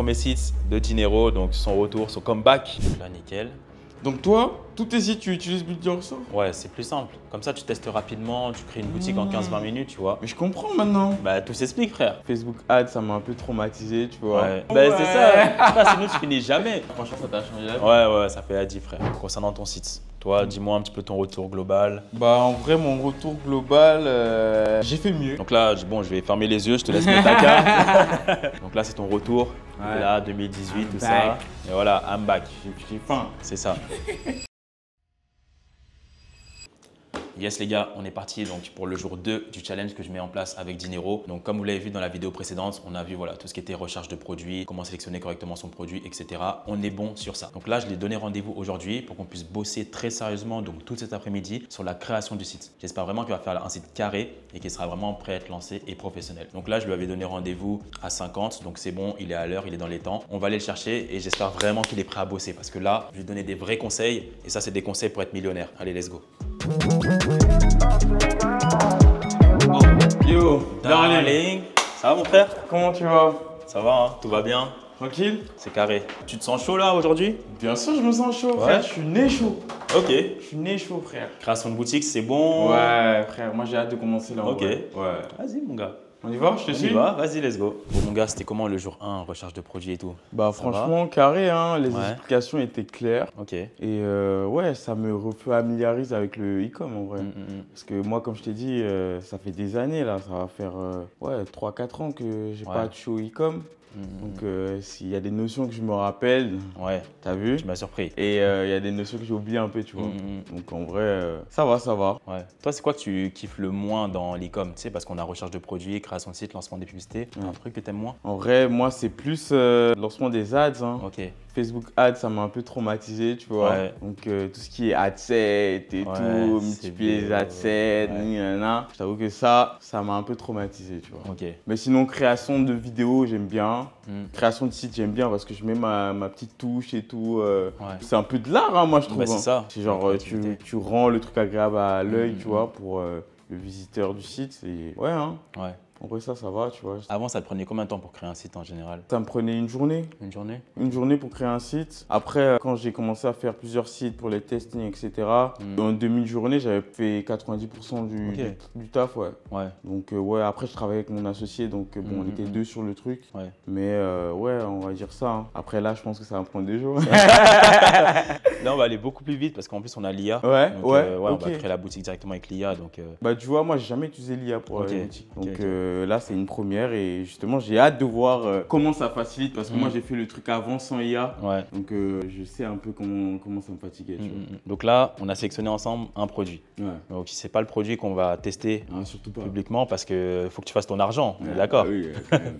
premier site de Dinero, donc son retour, son comeback. Donc là, nickel. Donc toi, tous tes sites, tu utilises Buildersoft? Ouais, c'est plus simple. Comme ça, tu testes rapidement, tu crées une boutique en 15-20 minutes, tu vois. Mais je comprends maintenant. Bah, tout s'explique, frère. Facebook Ads, ça m'a un peu traumatisé, tu vois. Ouais. Bah, c'est ça. Sinon, tu finis jamais. Franchement, ça t'a changé la vie. Ouais, ça fait la diff, frère. Concernant ton site, toi, dis-moi un petit peu ton retour global. Bah, en vrai, mon retour global, j'ai fait mieux. Donc là, bon, je vais fermer les yeux, je te laisse mettre ta carte. Donc là, c'est ton retour. Ouais. Là, 2018, tout I'm ça. back. Et voilà, I'm back. J'ai faim. C'est ça. Yes les gars, on est parti donc pour le jour 2 du challenge que je mets en place avec Dinero. Donc comme vous l'avez vu dans la vidéo précédente, on a vu voilà, tout ce qui était recherche de produits, comment sélectionner correctement son produit, etc. On est bon sur ça. Donc là, je l'ai donné rendez-vous aujourd'hui pour qu'on puisse bosser très sérieusement donc tout cet après-midi sur la création du site. J'espère vraiment qu'il va faire un site carré et qu'il sera vraiment prêt à être lancé et professionnel. Donc là, je lui avais donné rendez-vous à 50, donc c'est bon, il est à l'heure, il est dans les temps. On va aller le chercher et j'espère vraiment qu'il est prêt à bosser parce que là, je lui ai donné des vrais conseils et ça, c'est des conseils pour être millionnaire. Allez, let's go. Yo, Darling, ça va mon frère? comment tu vas? Ça va, hein? Tout va bien? Tranquille? C'est carré. Tu te sens chaud là aujourd'hui? Bien sûr, je me sens chaud, Ouais. frère. Je suis né chaud. Ok. Je suis né chaud, frère. Création de boutique, c'est bon? Ouais, frère, moi j'ai hâte de commencer là. en Ok. vrai. Ouais. Vas-y mon gars. On y va? Je te On y suis? va, vas-y, let's go. Bon mon gars, c'était comment le jour 1, recherche de produits et tout? Bah, Ça va? franchement, carré, hein. Les Ouais. explications étaient claires. Ok. Et ouais, ça me refamiliarise avec le e-com en vrai. Parce que moi, comme je t'ai dit, ça fait des années là, ça va faire ouais, 3-4 ans que j'ai pas touché au e-com. Donc s'il y a des notions que je me rappelle, Ouais, t'as vu? tu m'as surpris. Et il y a des notions que j'ai oubliées un peu, tu vois. Donc en vrai, ça va, ça va. Ouais. Toi, c'est quoi que tu kiffes le moins dans l'e-com? Tu sais, parce qu'on a recherche de produits, création de site, lancement des publicités. Un truc que t'aimes moins? En vrai, moi, c'est plus lancement des ads. Hein. Ok. Facebook Ads, ça m'a un peu traumatisé, tu vois. Ouais. Donc tout ce qui est adset et tout, multiplier les adset, je t'avoue que ça m'a un peu traumatisé, tu vois. Ok. Mais sinon, création de vidéos, j'aime bien. Création de site, j'aime bien parce que je mets ma petite touche et tout. C'est un peu de l'art, hein, moi, je trouve. Bah, c'est ça. C'est genre, tu rends le truc agréable à l'œil, tu vois, pour le visiteur du site. Et... ouais, hein. Ouais. En vrai, ça va, tu vois. Avant, ça te prenait combien de temps pour créer un site en général? Ça me prenait une journée. Une journée? Une journée pour créer un site. Après, quand j'ai commencé à faire plusieurs sites pour les testings, etc., en une demi-journée, j'avais fait 90% du taf, ouais. Ouais. Donc, ouais, après, je travaillais avec mon associé, donc bon, on était deux sur le truc. Ouais. Mais ouais, on va dire ça. Hein. Après, là, je pense que ça va prendre des jours. Là, on va aller beaucoup plus vite parce qu'en plus, on a l'IA. Ouais, donc, ouais, on ok. va créer la boutique directement avec l'IA. Donc, bah, tu vois, moi, j'ai jamais utilisé l'IA pour la boutique. Donc ok. là, c'est une première et justement, j'ai hâte de voir comment ça facilite parce que moi, j'ai fait le truc avant sans IA. Ouais. Donc, je sais un peu comment ça me fatiguait. Tu vois. Donc là, on a sélectionné ensemble un produit. Ouais. Donc, c'est pas le produit qu'on va tester Surtout pas. publiquement parce qu'il faut que tu fasses ton argent. On est d'accord? Oui, quand même.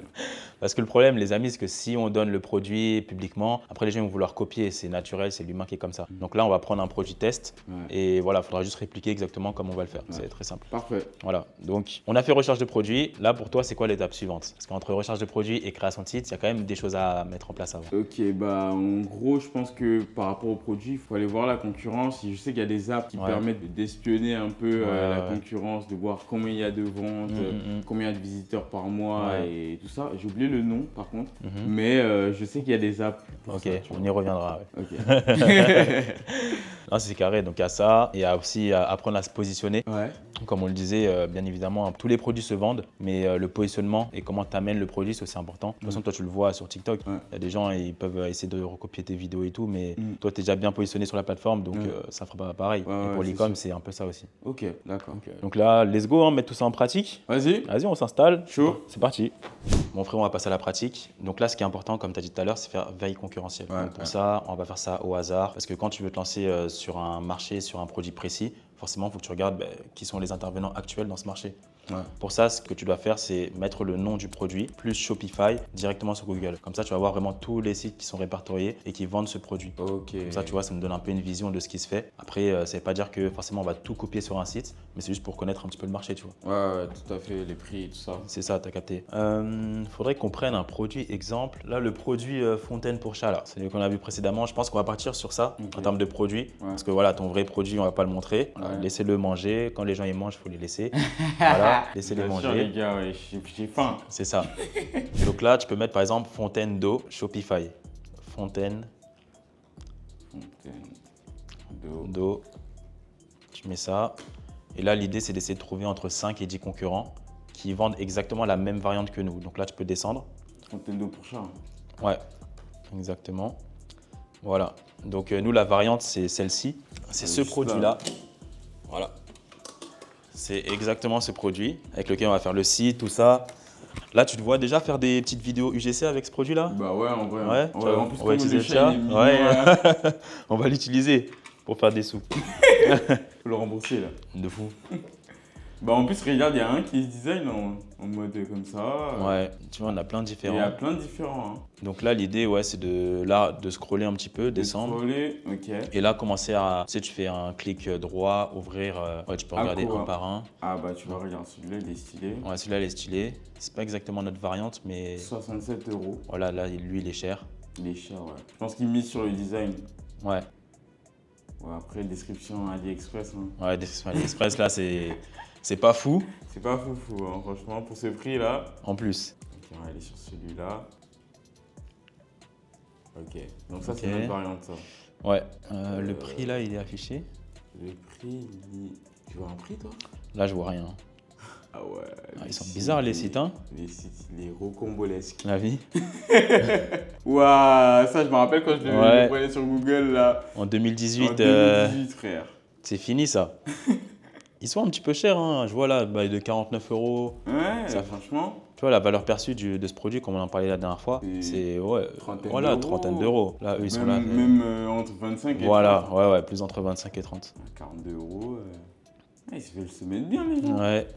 Parce que le problème, les amis, c'est que si on donne le produit publiquement, après les gens vont vouloir copier. C'est naturel, c'est l'humain qui est comme ça. Donc là, on va prendre un produit test et voilà, il faudra juste répliquer exactement comme on va le faire. C'est très simple. Parfait. Voilà. Donc, on a fait recherche de produit. Là, pour toi, c'est quoi l'étape suivante? Parce qu'entre recherche de produit et création de site, il y a quand même des choses à mettre en place avant. Ok, bah en gros, je pense que par rapport au produit, il faut aller voir la concurrence. Je sais qu'il y a des apps qui permettent d'espionner un peu la concurrence, de voir combien il y a de ventes, combien il y a de visiteurs par mois et tout ça. J'ai oublié le nom par contre, mais je sais qu'il y a des apps. Ok, on y reviendra. Ouais. Ok. Non, c'est carré, donc il y a ça, et il y a aussi apprendre à se positionner. Ouais. Comme on le disait, bien évidemment, tous les produits se vendent, mais le positionnement et comment tu amènes le produit, c'est aussi important. De toute façon, toi, tu le vois sur TikTok. Il y a des gens, ils peuvent essayer de recopier tes vidéos et tout, mais toi, tu es déjà bien positionné sur la plateforme, donc ça ne fera pas pareil. Et pour l'e-com, c'est un peu ça aussi. Ok, d'accord. Donc là, let's go, hein, mettre tout ça en pratique. Vas-y. Vas-y, on s'installe. Chaud. C'est parti. Bon frère, on va passer à la pratique. Donc là, ce qui est important, comme tu as dit tout à l'heure, c'est faire veille concurrentielle. Donc pour ça, on va pas faire ça au hasard. Parce que quand tu veux te lancer sur un marché, sur un produit précis, forcément, il faut que tu regardes qui sont les intervenants actuels dans ce marché. Pour ça, ce que tu dois faire, c'est mettre le nom du produit plus Shopify directement sur Google. Comme ça, tu vas voir vraiment tous les sites qui sont répertoriés et qui vendent ce produit. Ok. Comme ça, tu vois, ça me donne un peu une vision de ce qui se fait. Après, ça ne veut pas dire que forcément on va tout copier sur un site, mais c'est juste pour connaître un petit peu le marché, tu vois. Ouais, tout à fait, les prix et tout ça. C'est ça, t'as capté. Faudrait qu'on prenne un produit exemple. Là, le produit fontaine pour chat, là, c'est celui qu'on a vu précédemment. Je pense qu'on va partir sur ça en termes de produit. Parce que voilà, ton vrai produit, on va pas le montrer. On va laissez-le manger. Quand les gens ils mangent, il faut les laisser. Voilà, laissez-les manger. Sûr, les gars, ouais, j'ai faim. C'est ça. Donc là, tu peux mettre par exemple fontaine d'eau Shopify. Fontaine d'eau. Tu mets ça. Et là, l'idée, c'est d'essayer de trouver entre 5 et 10 concurrents qui vendent exactement la même variante que nous. Donc là, tu peux descendre. Fontaine d'eau pour chat. Ouais, exactement. Voilà. Donc nous, la variante, c'est celle-ci. C'est ce produit-là. Voilà. C'est exactement ce produit avec lequel on va faire le site, tout ça. Là, tu te vois déjà faire des petites vidéos UGC avec ce produit-là? Bah ouais, en vrai. Ouais, En plus, on va utiliser ça. Ouais. On va l'utiliser pour faire des sous. Faut le rembourser là. De fou. Bah en plus, regarde, il y a un qui se design en mode comme ça. Ouais, tu vois, on a plein de différents. Il y a plein de différents. Hein. Donc là, l'idée, ouais, c'est de scroller un petit peu, descendre. Scroller, ok. Et là, commencer à, tu sais, tu fais un clic droit, ouvrir, ouais, tu peux regarder un par un. Ah bah tu vois, regarde, celui-là, il est stylé. Ouais, celui-là, il est stylé. C'est pas exactement notre variante, mais... 67 €. Voilà, là, lui, il est cher. Il est cher, ouais. Je pense qu'il mise sur le design. Ouais. Ouais, après, description AliExpress. Hein. Ouais, description AliExpress, là, c'est pas fou. C'est pas fou, hein, franchement, pour ce prix-là. En plus. Ok, on va aller sur celui-là. Ok, donc ça, c'est notre variante, ça. Ouais, le prix, là, il est affiché. Le prix, tu vois un prix, toi? Là, je vois rien. Ah ouais. Ils sont bizarres, les sites, hein? Les sites, les rocambolesques. La vie. Waouh, ça, je me rappelle quand je le prenais sur Google, là. En 2018. En 2018, frère. C'est fini, ça. Ils sont un petit peu chers, hein. Je vois là, de 49 €. Ouais, ça, franchement. Tu vois, la valeur perçue de ce produit, comme on en parlait la dernière fois, c'est trentaine d'euros. Là, eux, ils sont là. Même entre 25 et 30. Voilà, ouais, plus entre 25 et 30. 42 €. Ils se mettent bien, les gens. Ouais,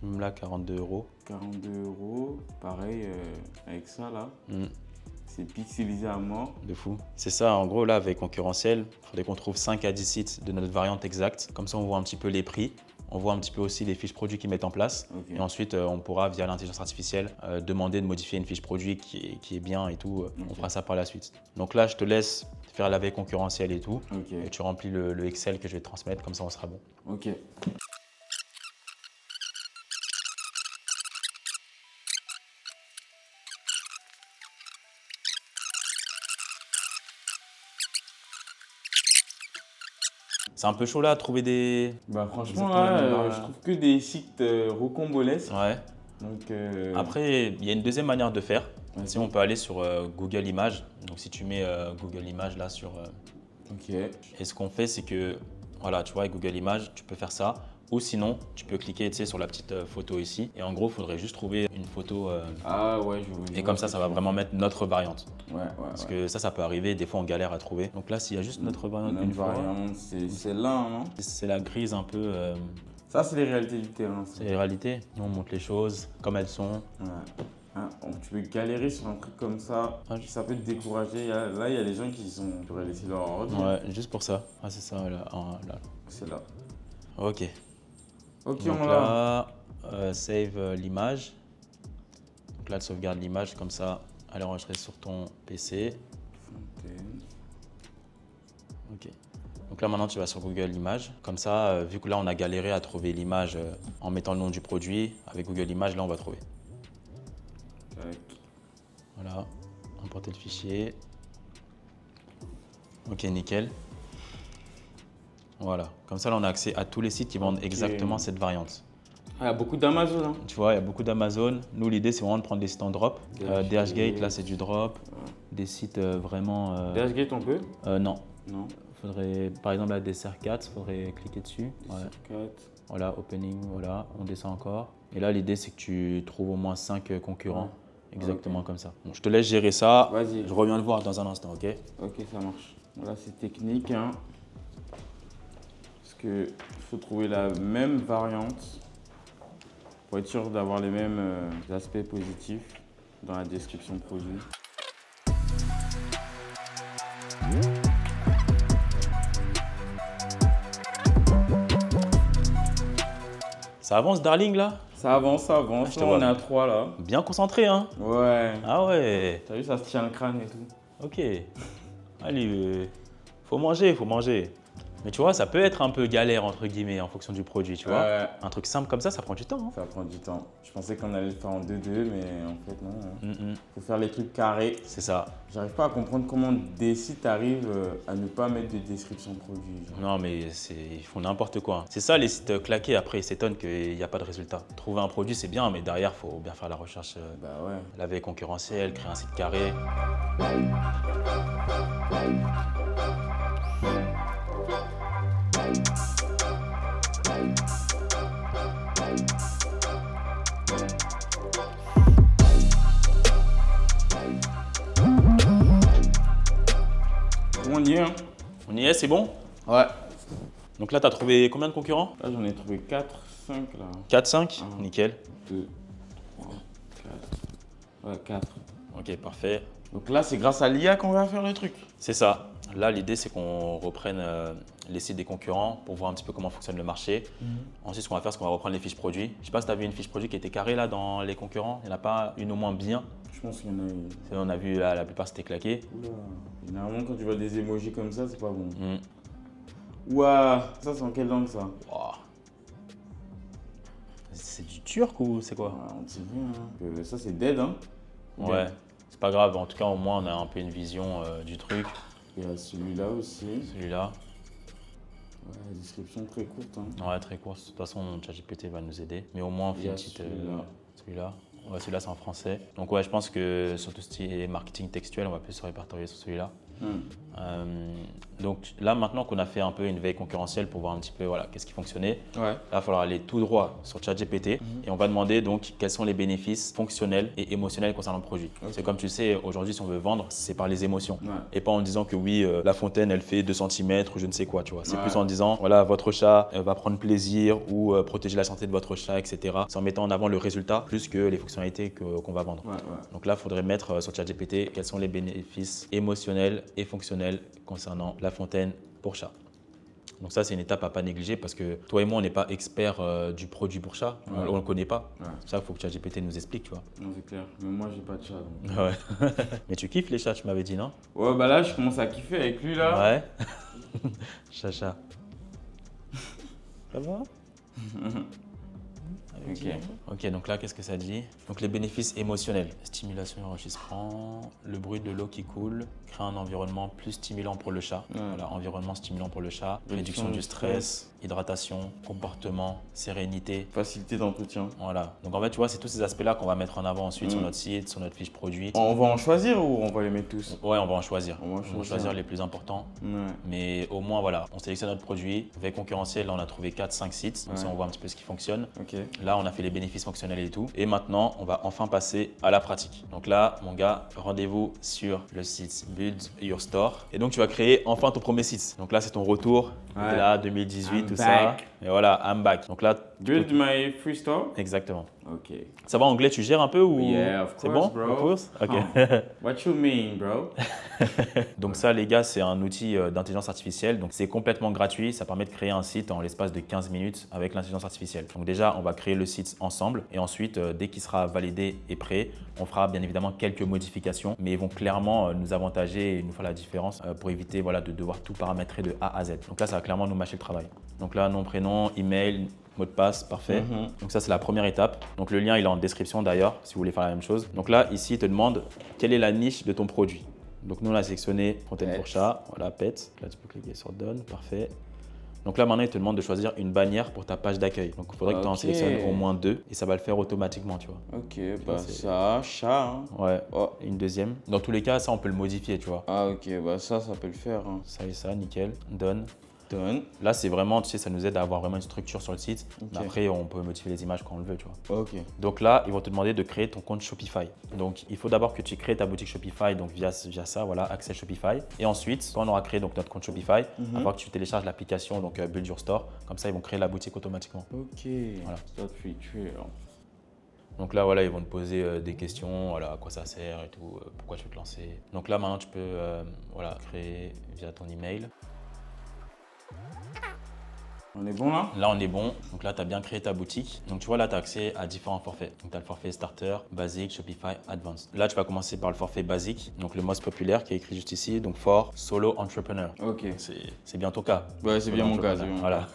même là, 42 €. 42 €, pareil, avec ça, là. C'est pixelisé à mort. De fou. C'est ça, en gros, là, avec concurrentiel, il faudrait qu'on trouve 5 à 10 sites de notre variante exacte. Comme ça, on voit un petit peu les prix. On voit un petit peu aussi les fiches produits qu'ils mettent en place. Okay. Et ensuite, on pourra, via l'intelligence artificielle, demander de modifier une fiche produit qui est bien et tout. Okay. On fera ça par la suite. Donc là, je te laisse faire la veille concurrentielle et tout. Okay. Et tu remplis le Excel que je vais te transmettre, comme ça, on sera bon. Ok. C'est un peu chaud là à trouver des... Bah franchement là, je trouve que des sites rocambolesques. Ouais. Donc, Après, il y a une deuxième manière de faire. Okay. Si on peut aller sur Google Images. Donc si tu mets Google Images là sur... Ok. Et ce qu'on fait, c'est que, voilà, tu vois, avec Google Images, tu peux faire ça. Ou sinon, tu peux cliquer sur la petite photo ici. Et en gros, il faudrait juste trouver une photo. Ah ouais, je vois. Et comme ça va vraiment mettre notre variante. Ouais. Parce que ça peut arriver. Des fois, on galère à trouver. Donc là, s'il y a juste notre variante, c'est là, non? C'est la grise un peu. Ça, c'est les réalités du terrain. C'est les réalités. Nous, on montre les choses comme elles sont. Ouais. Tu peux galérer sur un truc comme ça, ça peut te décourager. Là, il y a des gens qui pourraient laisser leur ordi. Ouais, juste pour ça. Ah, c'est ça, là. C'est là. Ok. Ok, donc là, save l'image. Donc là, tu sauvegardes l'image comme ça, elle est enregistrée sur ton PC. Ok. Donc là, maintenant, tu vas sur Google Images. Comme ça, vu que là, on a galéré à trouver l'image en mettant le nom du produit, avec Google Images, là, on va trouver. Voilà, importer le fichier. Ok, nickel. Voilà, comme ça, là, on a accès à tous les sites qui vendent exactement cette variante. Il y a beaucoup d'Amazon. Hein. Tu vois, il y a beaucoup d'Amazon. Nous, l'idée, c'est vraiment de prendre des sites en drop. DHgate, là, c'est du drop. Ouais. Des sites vraiment... DHgate, on peut Non. Non. Faudrait, par exemple, la Desserts4, il faudrait cliquer dessus. Desserts4. Voilà, opening, voilà, on descend encore. Et là, l'idée, c'est que tu trouves au moins 5 concurrents. Ouais. Exactement comme ça. Bon, je te laisse gérer ça. Vas-y. Je reviens te voir dans un instant, ok? Ok, ça marche. Là, c'est technique. Hein. Parce qu'il faut trouver la même variante pour être sûr d'avoir les mêmes aspects positifs dans la description de produit. Ça avance, darling, là? Ça avance, ça avance. Ah, on est à 3 là. Bien concentré, hein? Ouais. Ah ouais. T'as vu, ça se tient le crâne et tout. Ok. Allez, faut manger, faut manger. Mais tu vois, ça peut être un peu galère entre guillemets en fonction du produit, tu vois. Un truc simple comme ça prend du temps. Hein. Ça prend du temps. Je pensais qu'on allait le faire en 2-2, mais en fait non. Faut faire les trucs carrés. C'est ça. J'arrive pas à comprendre comment des sites arrivent à ne pas mettre de description produit. Genre. Non, mais ils font n'importe quoi. C'est ça, les sites claqués, après, ils s'étonnent qu'il n'y a pas de résultat. Trouver un produit, c'est bien, mais derrière, il faut bien faire la recherche. Bah ouais. La veille concurrentielle, créer un site carré. On y est, hein? On y est, c'est bon? Ouais. Donc là, tu as trouvé combien de concurrents? Là, j'en ai trouvé 4, 5 là. 4, 5? Nickel. 2, 3, 4. Ouais, 4. Ok, parfait. Donc là, c'est grâce à l'IA qu'on va faire le truc. C'est ça. Là, l'idée, c'est qu'on reprenne les sites des concurrents pour voir un petit peu comment fonctionne le marché. Ensuite, ce qu'on va faire, c'est qu'on va reprendre les fiches produits. Je sais pas si tu as vu une fiche produit qui était carrée là dans les concurrents. Il n'y en a pas une au moins bien. Je pense qu'il y en a une. On a vu là, la plupart c'était claqué. Oula. Généralement, quand tu vois des emojis comme ça, c'est pas bon. Ouah, ça c'est en quelle langue ça? Wow. C'est du turc ou c'est quoi? On ne sait rien. Ça c'est dead, hein? Ouais, c'est pas grave. En tout cas, au moins, on a un peu une vision du truc. Il y a celui-là aussi. Celui-là. Ouais, la description très courte. Hein. Ouais, très courte. De toute façon, ChatGPT va nous aider. Mais au moins, on fait une petite. Celui-là. Ouais, celui-là, c'est en français. Donc, ouais, je pense que sur tout ce qui est marketing textuel, on va plus se répertorier sur celui-là. Donc là, maintenant qu'on a fait un peu une veille concurrentielle pour voir un petit peu voilà, qu'est-ce qui fonctionnait, là, il va falloir aller tout droit sur ChatGPT et on va demander donc quels sont les bénéfices fonctionnels et émotionnels concernant le produit. C'est comme tu sais, aujourd'hui, si on veut vendre, c'est par les émotions et pas en disant que oui, la fontaine, elle fait 2 cm ou je ne sais quoi, tu vois. C'est plus en disant, voilà, votre chat va prendre plaisir ou protéger la santé de votre chat, etc. C'est en mettant en avant le résultat plus que les fonctionnalités qu'on va vendre. Donc là, il faudrait mettre sur ChatGPT quels sont les bénéfices émotionnels et fonctionnels concernant la fontaine pour chat. Donc ça, c'est une étape à pas négliger parce que toi et moi, on n'est pas experts du produit pour chat. On ne le connaît pas. C'est ça qu'il faut que ChatGPT nous explique, tu vois. Non, c'est clair. Mais moi, j'ai pas de chat. Donc... Ouais. Mais tu kiffes les chats, tu m'avais dit, non? Ouais, bah là, je commence à kiffer avec lui, là. Ouais. Chacha. Ça va? Ok, donc là, qu'est-ce que ça dit? Donc les bénéfices émotionnels. Stimulation et enregistrement, le bruit de l'eau qui coule, créer un environnement plus stimulant pour le chat. Voilà, environnement stimulant pour le chat, réduction du stress, hydratation, comportement, sérénité. Facilité d'entretien. Voilà, donc en fait, tu vois, c'est tous ces aspects-là qu'on va mettre en avant ensuite sur notre site, sur notre fiche produit. On va en choisir ou on va les mettre tous? Ouais, on va en choisir. On va choisir les plus importants. Mais au moins, voilà, on sélectionne notre produit. Veille concurrentielle, là, on a trouvé 4-5 sites. Donc ça, on voit un petit peu ce qui fonctionne. Là, on a fait les bénéfices fonctionnels et tout. Et maintenant, on va enfin passer à la pratique. Donc là, mon gars, rendez-vous sur le site Build Your Store. Et donc, tu vas créer enfin ton premier site. Donc là, c'est ton retour. Là, 2018, tout ça. Et voilà, I'm back. Donc là, Build my free store. Exactement. Ok. Ça va, anglais, tu gères un peu ou Yeah, of course, c'est bon, bro. Of course? Ok. What you mean, bro? Donc ça, les gars, c'est un outil d'intelligence artificielle. Donc c'est complètement gratuit. Ça permet de créer un site en l'espace de 15 minutes avec l'intelligence artificielle. Donc déjà, on va créer le site ensemble. Et ensuite, dès qu'il sera validé et prêt, on fera bien évidemment quelques modifications. Mais ils vont clairement nous avantager et nous faire la différence pour éviter voilà, de devoir tout paramétrer de A à Z. Donc là, ça va clairement nous mâcher le travail. Donc là, nom, prénom, email, mot de passe, parfait. Donc ça, c'est la première étape. Donc le lien, il est en description d'ailleurs, si vous voulez faire la même chose. Donc là, ici, il te demande quelle est la niche de ton produit. Donc nous, on a sélectionné fontaine pour chat. Voilà, pet. Là, tu peux cliquer sur Done, parfait. Donc là, maintenant, il te demande de choisir une bannière pour ta page d'accueil. Donc il faudrait que tu en sélectionnes au moins 2 et ça va le faire automatiquement, tu vois. Ok, bah ça, chat. Hein. Ouais, une deuxième. Dans tous les cas, ça, on peut le modifier, tu vois. Ah ok, bah ça peut le faire. Hein. Ça et ça, nickel. Done. Done. Là, c'est vraiment, tu sais, ça nous aide à avoir vraiment une structure sur le site. Mais après, on peut modifier les images quand on le veut, tu vois. Ok. Donc là, ils vont te demander de créer ton compte Shopify. Donc, il faut d'abord que tu crées ta boutique Shopify, donc via ça, voilà, accès Shopify. Et ensuite, quand on aura créé donc, notre compte Shopify, il va falloir que tu télécharges l'application, donc Build Your Store. Comme ça, ils vont créer la boutique automatiquement. Ok. Voilà. Start feature. Donc là, voilà, ils vont te poser des questions, voilà, à quoi ça sert et tout, pourquoi tu veux te lancer. Donc là, maintenant, tu peux voilà, créer via ton email. On est bon là? Là, on est bon. Donc là, tu as bien créé ta boutique. Donc tu vois, là, tu as accès à différents forfaits. Donc tu as le forfait Starter, Basic, Shopify, Advanced. Là, tu vas commencer par le forfait Basic, donc le most populaire qui est écrit juste ici. Donc for Solo Entrepreneur. Ok. C'est bien ton cas. Ouais, c'est bien mon cas. Voilà.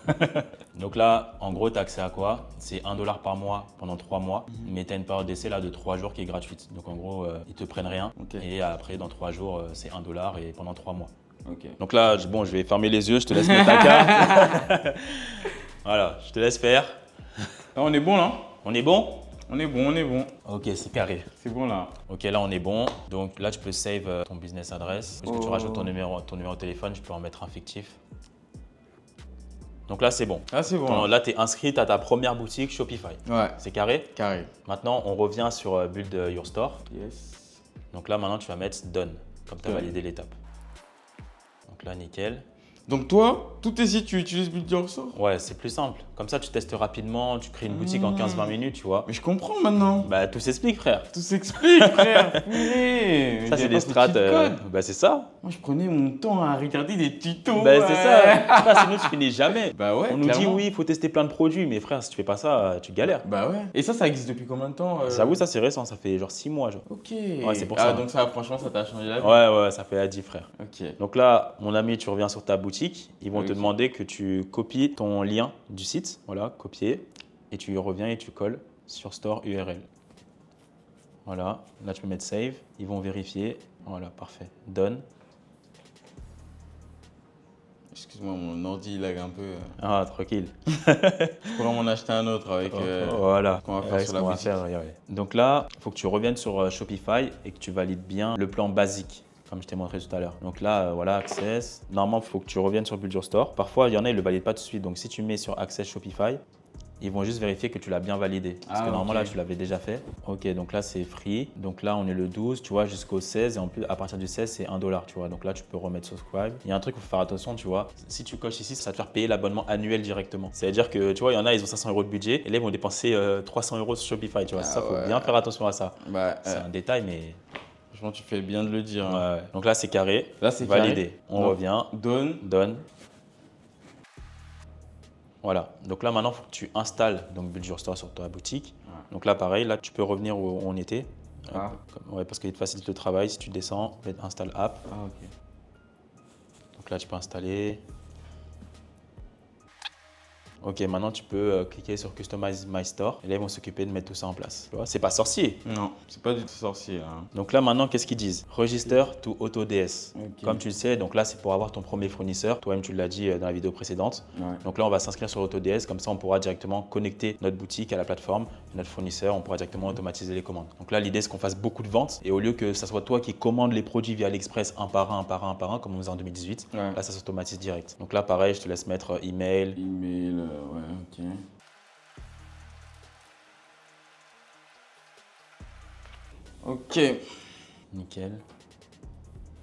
Donc là, en gros, tu as accès à quoi? C'est $1 par mois pendant 3 mois. Mais tu as une période d'essai là de 3 jours qui est gratuite. Donc en gros, ils te prennent rien. Et après, dans 3 jours, c'est $1 et pendant 3 mois. Donc là, bon, je vais fermer les yeux, je te laisse mettre ta carte. Voilà, je te laisse faire. Là, on est bon là? On est bon? On est bon, on est bon. Ok, c'est carré. C'est bon là. Ok, là on est bon. Donc là, tu peux save ton business adresse. Est-ce que tu rajoutes ton numéro de téléphone, je peux en mettre un fictif. Donc là, c'est bon. Ah, c'est bon. Là, tu es inscrite à ta première boutique Shopify. Ouais. C'est carré? Carré. Maintenant, on revient sur Build Your Store. Yes. Donc là, maintenant, tu vas mettre Done, comme tu as validé l'étape. Donc là, nickel. Donc toi, tous tes sites, tu utilises Build Your Store? Ouais, c'est plus simple. Comme ça, tu testes rapidement, tu crées une boutique en 15-20 minutes, tu vois. Mais je comprends maintenant. Bah, tout s'explique, frère. Tout s'explique, frère. Purée. Ça, c'est des strats. Bah, c'est ça. Moi, je prenais mon temps à regarder des tutos. Bah, c'est ça. Frère, sinon, tu finis jamais. Bah ouais, on nous dit oui, il faut tester plein de produits, mais frère, si tu fais pas ça, tu galères. Bah ouais. Et ça existe depuis combien de temps J'avoue, ça, c'est récent. Ça fait genre 6 mois, genre. Ok. Ouais, c'est pour ça. Donc ça, franchement, ça t'a changé la vie. Ouais, ça fait à 10, frère. Ok. Donc là, mon ami, tu reviens sur ta boutique. Ils vont te demander que tu copies ton lien du site. Voilà, copier. Et tu reviens et tu colles sur Store URL. Voilà. Là, tu peux mettre Save. Ils vont vérifier. Voilà, parfait. Done. Excuse-moi, mon ordi il lag un peu. Ah, tranquille. Je pourrais m'en acheter un autre avec voilà. qu'on va faire sur la boutique. Donc là, il faut que tu reviennes sur Shopify et que tu valides bien le plan basique, comme je t'ai montré tout à l'heure. Donc là, voilà, Access. Normalement, il faut que tu reviennes sur Build Your Store. Parfois, il y en a, ils ne le valident pas tout de suite. Donc si tu mets sur Access Shopify, ils vont juste vérifier que tu l'as bien validé. Parce que normalement, là, tu l'avais déjà fait. Ok, donc là, c'est free. Donc là, on est le 12, tu vois, jusqu'au 16. Et en plus, à partir du 16, c'est $1, tu vois. Donc là, tu peux remettre subscribe. Il y a un truc, il faut faire attention, tu vois. Si tu coches ici, ça va te faire payer l'abonnement annuel directement. C'est-à-dire que, tu vois, il y en a, ils ont 500 € de budget. Et là, ils vont dépenser 300 € sur Shopify, tu vois. Ça, faut bien faire attention à ça. Bah, c'est un détail, mais... Franchement, tu fais bien de le dire. Ouais. Donc là, c'est carré. Là, c'est validé. Carré. On revient. Done. Voilà. Donc là, maintenant, il faut que tu installes donc Build Your Store sur ta boutique. Ouais. Donc là, pareil, là, tu peux revenir où on était. Ouais, parce qu'il te facilite le travail. Si tu descends, installe app. Ok. Donc là, tu peux installer. Ok, maintenant tu peux cliquer sur Customize My Store et là ils vont s'occuper de mettre tout ça en place. Tu vois, c'est pas sorcier. Non, c'est pas du tout sorcier. Hein. Donc là maintenant, qu'est-ce qu'ils disent? Register to AutoDS. Comme tu le sais, donc là c'est pour avoir ton premier fournisseur. Toi-même tu l'as dit dans la vidéo précédente. Ouais. Donc là on va s'inscrire sur AutoDS, comme ça on pourra directement connecter notre boutique à la plateforme, notre fournisseur, on pourra directement automatiser les commandes. Donc là l'idée c'est qu'on fasse beaucoup de ventes et au lieu que ça soit toi qui commandes les produits via l'Express un par un comme on faisait en 2018, là ça s'automatise direct. Donc là pareil, je te laisse mettre email. Ouais, ok. Nickel.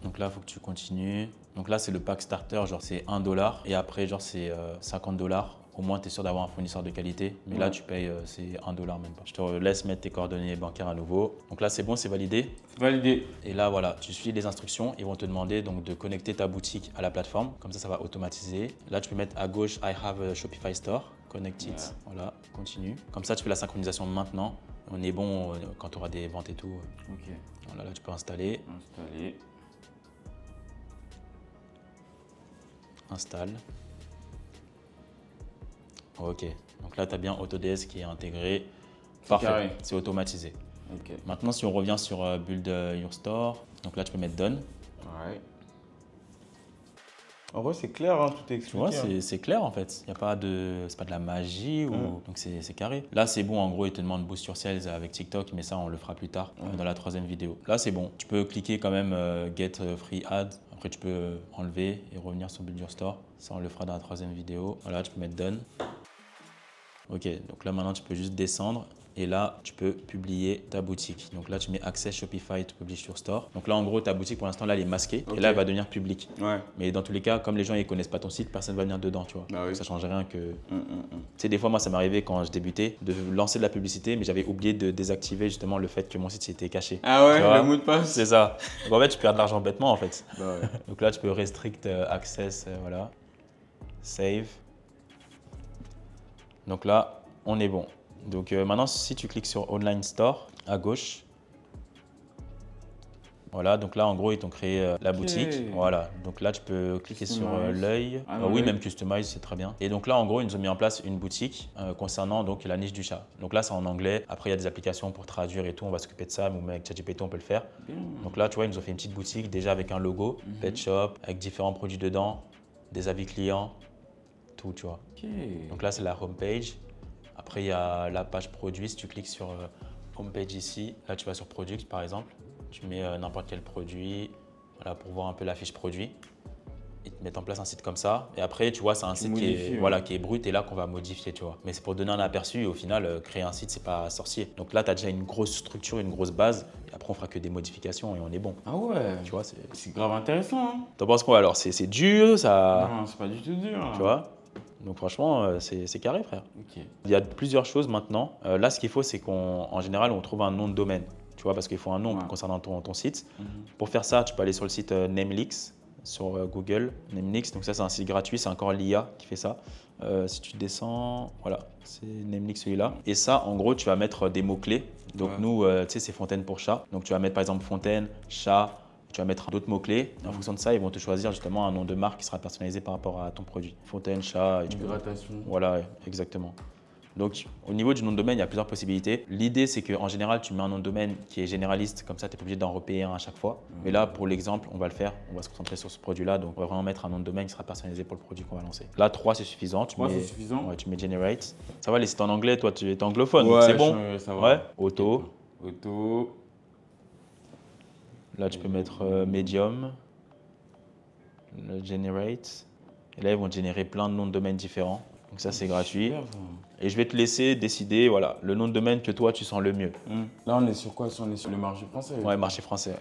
Donc là, il faut que tu continues. Donc là, c'est le pack starter, genre c'est $1 et après, genre c'est $50. Au moins, tu es sûr d'avoir un fournisseur de qualité. Mais là, tu payes, c'est $1 même pas. Je te laisse mettre tes coordonnées bancaires à nouveau. Donc là, c'est bon, c'est validé. Validé. Et là, voilà, tu suis les instructions. Ils vont te demander donc de connecter ta boutique à la plateforme. Comme ça va automatiser. Là, tu peux mettre à gauche I have a Shopify Store. Connect it. Voilà, continue. Comme ça, tu fais la synchronisation maintenant. On est bon quand tu auras des ventes et tout. Ok. Voilà, là, tu peux installer. Installe. Ok, donc là tu as bien AutoDS qui est intégré. Parfait, c'est automatisé. Okay. Maintenant, si on revient sur Build Your Store, donc là tu peux mettre Done. Ouais. En vrai, c'est clair, hein, tout est expliqué. Tu vois, c'est clair en fait. Il y a pas de, c'est pas de la magie donc c'est carré. Là, c'est bon. En gros, il te demande Boost Your Sales avec TikTok, mais ça, on le fera plus tard dans la 3e vidéo. Là, c'est bon. Tu peux cliquer quand même Get Free Ad. Après, tu peux enlever et revenir sur Build Your Store. Ça, on le fera dans la 3e vidéo. Voilà, tu peux mettre Done. Ok, donc là maintenant tu peux juste descendre et là tu peux publier ta boutique. Donc là tu mets Access Shopify to Publish Your Store. Donc là en gros ta boutique pour l'instant là elle est masquée et là elle va devenir publique. Ouais. Mais dans tous les cas, comme les gens ils connaissent pas ton site, personne va venir dedans, tu vois. Bah oui. Ça change rien que. Tu sais, des fois moi ça m'arrivait quand je débutais de lancer de la publicité, mais j'avais oublié de désactiver justement le fait que mon site était caché. Ah ouais, le mot de passe. C'est ça. Donc en fait tu perds de l'argent bêtement en fait. Bah ouais. Donc là tu peux restrict access, voilà. Save. Donc là, on est bon. Donc maintenant, si tu cliques sur Online Store à gauche, voilà, donc là, en gros, ils t'ont créé la boutique. Voilà, donc là, tu peux cliquer sur l'œil. Oui, même Customize, c'est très bien. Et donc là, en gros, ils nous ont mis en place une boutique concernant donc la niche du chat. Donc là, c'est en anglais. Après, il y a des applications pour traduire et tout. On va s'occuper de ça. Même avec ChatGPT, on peut le faire. Donc là, tu vois, ils nous ont fait une petite boutique déjà avec un logo, Pet Shop, avec différents produits dedans, des avis clients, tout, tu vois. Donc là, c'est la homepage. Après, il y a la page produit. Si tu cliques sur homepage ici, là, tu vas sur Product, par exemple. Tu mets n'importe quel produit, voilà, pour voir un peu la fiche produit. Ils te mettent en place un site comme ça. Et après, tu vois, c'est un site qui est brut et là qu'on va modifier, tu vois. Mais c'est pour donner un aperçu et au final, créer un site, c'est pas sorcier. Donc là, tu as déjà une grosse structure, une grosse base. Et après, on fera que des modifications et on est bon. Ah ouais. Tu vois, c'est grave intéressant. Hein. T'en penses quoi alors? C'est dur, ça? Non, c'est pas du tout dur. Tu vois? Donc franchement, c'est carré, frère. Il y a plusieurs choses maintenant. Là, ce qu'il faut, c'est qu'en général, on trouve un nom de domaine. Tu vois, parce qu'il faut un nom concernant ton site. Pour faire ça, tu peux aller sur le site Namelix, sur Google, Namelix. Donc ça, c'est un site gratuit, c'est encore l'IA qui fait ça. Si tu descends, voilà, c'est Namelix celui-là. Et ça, en gros, tu vas mettre des mots-clés. Donc nous, tu sais, c'est fontaine pour chat. Donc tu vas mettre par exemple fontaine, chat. Tu vas mettre d'autres mots-clés. En fonction de ça, ils vont te choisir justement un nom de marque qui sera personnalisé par rapport à ton produit. Fontaine, chat. Hydratation. Voilà, exactement. Donc, au niveau du nom de domaine, il y a plusieurs possibilités. L'idée, c'est qu'en général, tu mets un nom de domaine qui est généraliste, comme ça, tu n'es pas obligé d'en repayer un à chaque fois. Mais là, pour l'exemple, on va le faire. On va se concentrer sur ce produit-là. Donc, on va vraiment mettre un nom de domaine qui sera personnalisé pour le produit qu'on va lancer. Là, 3, c'est suffisant. 3, c'est suffisant. Ouais, tu mets Generate. Ça va, les sites en anglais, toi, tu es anglophone. Ouais, c'est bon. Ça va. Ouais, Auto. Auto. Là, tu peux mettre Medium. Le Generate. Et là, ils vont te générer plein de noms de domaine différents. Donc ça, c'est gratuit. Super. Et je vais te laisser décider voilà, le nom de domaine que toi, tu sens le mieux. Là, on est sur quoi? On est sur le marché français? Ouais, marché français.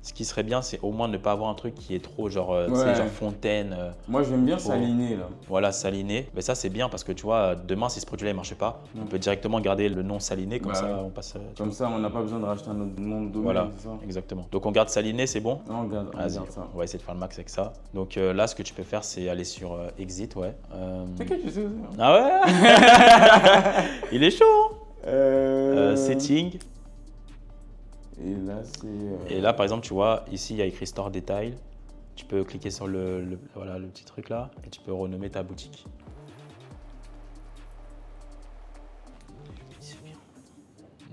Ce qui serait bien, c'est au moins ne pas avoir un truc qui est trop genre, genre fontaine. Moi, j'aime bien saliner là. Voilà, saliné. Mais ça, c'est bien parce que tu vois, demain, si ce produit-là ne marche pas, on peut directement garder le nom saliné. Comme ça, on passe. Comme ça, on n'a pas besoin de racheter un autre nom de domaine. Voilà, exactement. Donc, on garde saliné, c'est bon? Non, on garde ça. On va essayer de faire le max avec ça. Donc là, ce que tu peux faire, c'est aller sur Exit, ouais. T'inquiète, je sais aussi. Ah ouais. Il est chaud. Setting. Et là, par exemple, tu vois, ici, il y a écrit Store Detail. Tu peux cliquer sur voilà, le petit truc là et tu peux renommer ta boutique.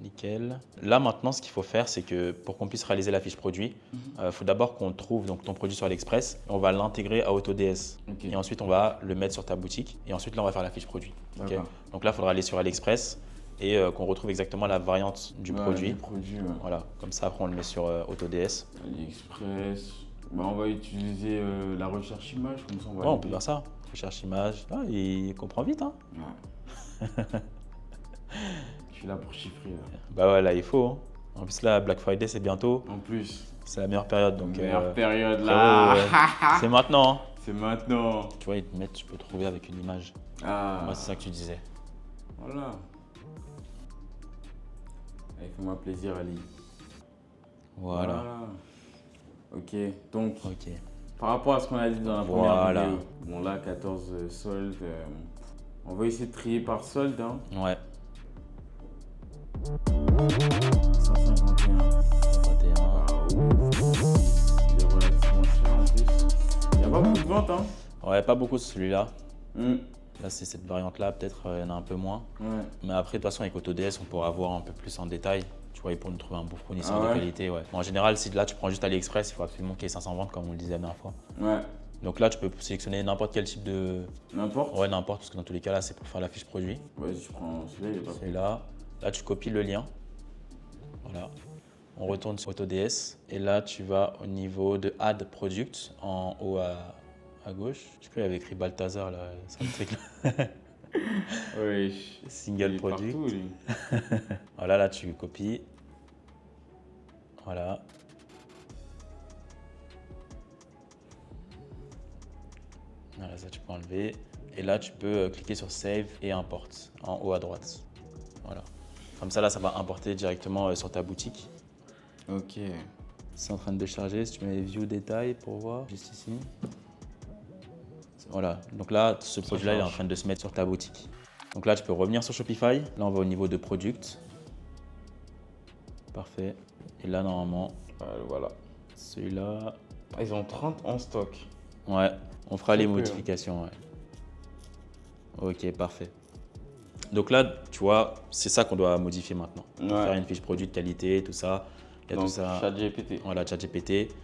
Nickel. Là, maintenant, ce qu'il faut faire, c'est que pour qu'on puisse réaliser la fiche produit, il faut d'abord qu'on trouve donc, ton produit sur AliExpress. On va l'intégrer à AutoDS. Et ensuite, on va le mettre sur ta boutique. Et ensuite, là, on va faire la fiche produit. Donc là, il faudra aller sur AliExpress et qu'on retrouve exactement la variante du produit. Voilà, comme ça après on le met sur AutoDS. AliExpress, on va utiliser la recherche image, comme ça on peut faire ça, recherche image. Ah, il comprend vite hein. Je suis là pour chiffrer. Là. Bah ouais, là il faut. Hein. En plus là, Black Friday c'est bientôt. En plus. C'est la meilleure période. Donc, meilleure période là. C'est maintenant. Hein. C'est maintenant. Tu vois, ils te mettent, tu peux trouver avec une image. Moi c'est ça que tu disais. Voilà. Fais-moi plaisir, Ali. Voilà. Ok, donc par rapport à ce qu'on a dit dans la première vidéo, bon là 14 soldes, on va essayer de trier par solde. Hein. Ouais. 151. Il est relativement cher en plus. Il n'y a pas beaucoup de ventes, hein. Ouais, pas beaucoup sur celui-là. Là, c'est cette variante-là, peut-être il y en a un peu moins. Mais après, de toute façon, avec AutoDS, on pourra voir un peu plus en détail. Tu vois, pour nous trouver un bon fournisseur de qualité. Ouais. En général, si là, tu prends juste AliExpress, il faut absolument qu'il y ait 500 ventes, comme on le disait la dernière fois. Donc là, tu peux sélectionner n'importe quel type de… N'importe? Ouais, n'importe, parce que dans tous les cas, là, c'est pour faire la fiche produit. Vas-y, je prends celui-là, il est pas pris. Celui-là. Là, tu copies le lien. Voilà. On retourne sur AutoDS. Et là, tu vas au niveau de Add Product, en haut à gauche. Je sais pas, il y avait écrit Balthazar, là. C'est un truc là. Oui. Single Product. Partout, lui. Voilà, là, tu copies. Voilà. Voilà, ça, tu peux enlever. Et là, tu peux cliquer sur Save et Import, en haut à droite. Voilà. Comme ça, là, ça va importer directement sur ta boutique. Ok. C'est en train de décharger. Si tu mets View Détail pour voir, juste ici. Voilà, donc là, ce produit-là, il est en train de se mettre sur ta boutique. Donc là, tu peux revenir sur Shopify. Là, on va au niveau de Product. Parfait. Et là, normalement, voilà. Celui-là. Ils ont 30 en stock. Ouais, on fera les modifications. Ouais. Ok, parfait. Donc là, tu vois, c'est ça qu'on doit modifier maintenant. Faire une fiche produit de qualité, tout ça. Il y a donc, tout ça. ChatGPT. Voilà, ChatGPT.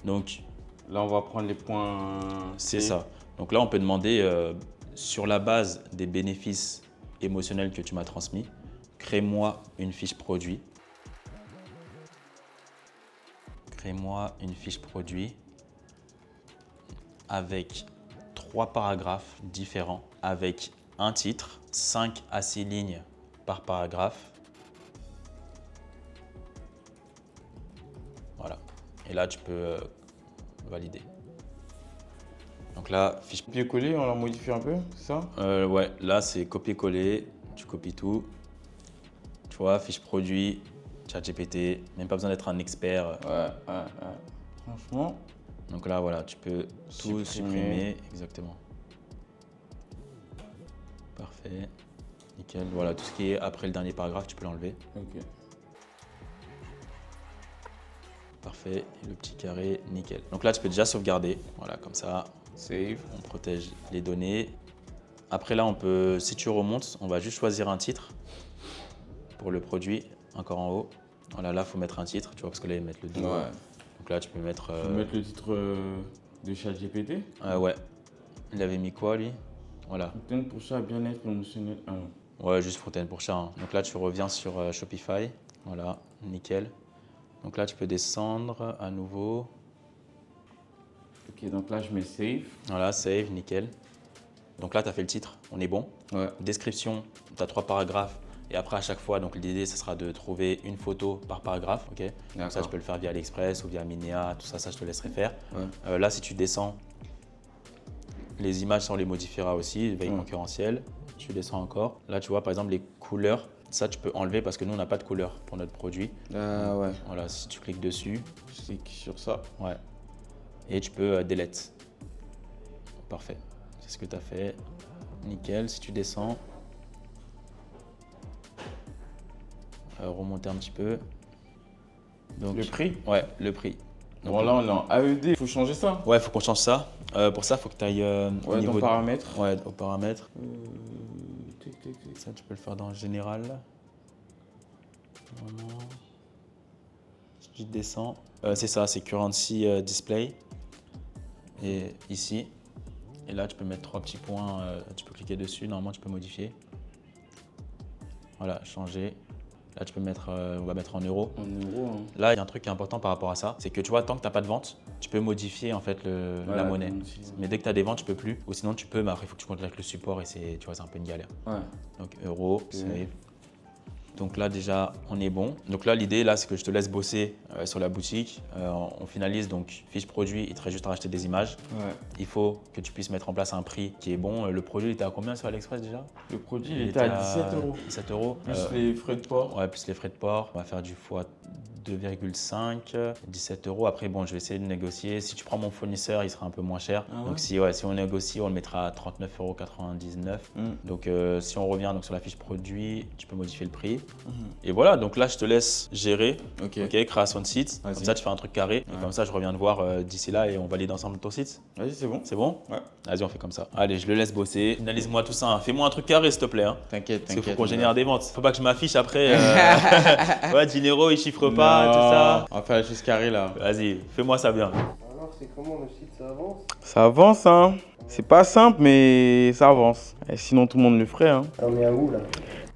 Donc là, on va prendre les points. C'est ça. Donc là, on peut demander, sur la base des bénéfices émotionnels que tu m'as transmis, crée-moi une fiche produit. Crée-moi une fiche produit avec 3 paragraphes différents, avec un titre, 5 à 6 lignes par paragraphe. Voilà. Et là, tu peux valider. Donc là, fiche copier-coller, on la modifie un peu, c'est ça? Ouais, là, c'est copier-coller. Tu copies tout. Tu vois, fiche produit, ChatGPT, même pas besoin d'être un expert. Ouais. Franchement. Donc là, voilà, tu peux tout supprimer. Exactement. Parfait. Nickel. Voilà, tout ce qui est après le dernier paragraphe, tu peux l'enlever. Ok. Parfait. Et le petit carré, nickel. Donc là, tu peux déjà sauvegarder. Voilà, comme ça. Save. On protège les données. Après là, on peut, si tu remontes, on va juste choisir un titre pour le produit, encore en haut. Voilà, là, il faut mettre un titre, tu vois, parce que là, ils mettent le dos. Ouais. Donc là, tu peux mettre… Tu peux mettre le titre de ChatGPT? Ouais. Il avait mis quoi, lui? Voilà. Fontaine pour chat, bien-être émotionnel 1. Ouais, juste Fontaine pour chat. Hein. Donc là, tu reviens sur Shopify. Voilà, nickel. Donc là, tu peux descendre à nouveau. Ok, donc là, je mets Save. Voilà, Save, nickel. Donc là, tu as fait le titre, on est bon. Ouais. Description, tu as 3 paragraphes. Et après, à chaque fois, donc l'idée, ce sera de trouver une photo par paragraphe. Ok. Donc ça, tu peux le faire via AliExpress ou via Minea, tout ça, je te laisserai faire. Ouais. Là, si tu descends, les images, ça, on les modifiera aussi, veille concurrentielle. Tu descends encore. Là, tu vois, par exemple, les couleurs, ça, tu peux enlever parce que nous, on n'a pas de couleur pour notre produit. Ouais. Voilà, si tu cliques dessus. Je clique sur ça. Ouais. Et tu peux delete. Parfait. C'est ce que tu as fait. Nickel. Si tu descends, remonter un petit peu. Donc, le prix? Ouais, le prix. Donc, bon, là, on est en AED. Il faut changer ça? Ouais, il faut qu'on change ça. Pour ça, il faut que tu ailles au niveau dans paramètres. Ouais, aux paramètres. Ça, tu peux le faire dans général. Vraiment. Si tu descends, c'est ça, c'est currency display. Et ici. Et là, tu peux mettre 3 petits points. Tu peux cliquer dessus. Normalement, tu peux modifier. Voilà, changer. Là, tu peux mettre, on va mettre en euros. En euros, hein. Là, il y a un truc qui est important par rapport à ça, c'est que tu vois, tant que tu n'as pas de vente, tu peux modifier en fait la monnaie. Mais dès que tu as des ventes, tu peux plus. Ou sinon, tu peux, mais après, il faut que tu contactes le support et c'est, tu vois, c'est un peu une galère. Ouais. Donc, euros, save. Donc là, déjà, on est bon. Donc là, l'idée, là, c'est que je te laisse bosser sur la boutique. On finalise, donc, fiche produit, il te reste juste à racheter des images. Ouais. Il faut que tu puisses mettre en place un prix qui est bon. Le produit, il était à combien sur AliExpress déjà? Le produit, il était à 17 euros. 17 euros. Plus les frais de port. Ouais, plus les frais de port. On va faire du fois 2,5, 17 euros. Après, bon, je vais essayer de négocier. Si tu prends mon fournisseur, il sera un peu moins cher. Ah ouais. Donc, si on négocie, on le mettra à 39,99 €. Donc, si on revient donc, sur la fiche produit, tu peux modifier le prix. Et voilà, donc là, je te laisse gérer. Ok, création de site. Comme ça, tu fais un truc carré. Et comme ça, je reviens te voir d'ici là et on valide ensemble ton site. Vas-y, c'est bon. C'est bon? Ouais. Vas-y, on fait comme ça. Allez, je le laisse bosser. Finalise-moi tout ça. Hein. Fais-moi un truc carré, s'il te plaît. Hein. T'inquiète. Parce qu'il faut qu'on génère des ventes. Faut pas que je m'affiche après. Ouais, Dinero, il chiffre pas, tout ça. On va faire les choses carrées là. Vas-y, fais-moi ça bien. Alors, c'est comment le site, ça avance? Ça avance, hein. C'est pas simple, mais ça avance. Et sinon, tout le monde le ferait, hein. T'en es à où là?